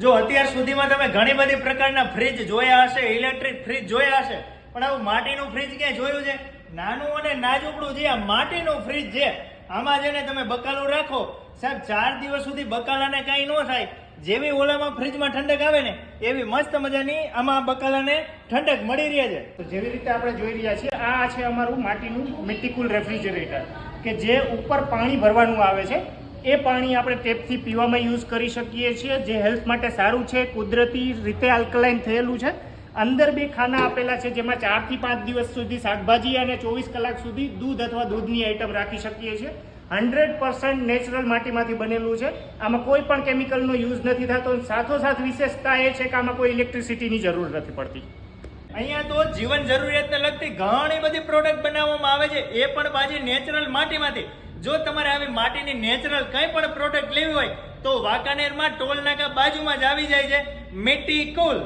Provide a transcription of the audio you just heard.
જો અત્યાર સુધીમાં તમે ઘણી બધી પ્રકારના ફ્રીજ જોયા હશે, ઇલેક્ટ્રિક ફ્રીજ જોયા હશે, પણ આવું માટીનું ફ્રીજ ક્યાંય જોયું છે? નાનું અને નાજુકડું જે આ માટીનું ફ્રીજ છે, આમાં જેને તમે બકાલું રાખો સાહેબ, 4 દિવસ સુધી બકાલાને કાંઈ ન થાય. જેવી ઓલામાં ફ્રીજમાં ઠંડક આવે ને એવી મસ્ત મજાની આમાં બકાલાને ઠંડક મળી રહે છે. તો જેવી રીતે આપણે જોઈ રહ્યા છીએ, આ છે અમારું માટીનું મિટ્ટીકુલ રેફ્રિજરેટર કે જે ઉપર પાણી ભરવાનું આવે છે. એ પાણી આપણે ટેપથી પીવામાં યુઝ કરી શકીએ છીએ, જે હેલ્થ માટે સારું છે, કુદરતી રીતે આલ્કલાઇન થયેલું છે. અંદર 2 ખાના આપેલા છે જેમાં 4 થી 5 દિવસ સુધી શાકભાજી અને 24 કલાક સુધી દૂધ અથવા દૂધની આઈટમ રાખી શકીએ છીએ. 100% નેચરલ માટીમાંથી બનેલું છે. આમાં કોઈ પણ કેમિકલનો યુઝ નથી થતો. સાથોસાથ વિશેષતા એ છે કે આમાં કોઈ ઇલેક્ટ્રિસિટીની જરૂર નથી પડતી. અહીંયા તો જીવન જરૂરિયાતને લગતી ઘણી બધી પ્રોડક્ટ બનાવવામાં આવે છે, એ પણ પાછી નેચરલ માટીમાંથી. જો તમારે આવી માટીની નેચરલ કંઈ પણ પ્રોડક્ટ લેવી હોય તો વાંકાનેરમાં ટોલ નાકા બાજુમાં જ આવી જાય છે મિટ્ટીકુલ.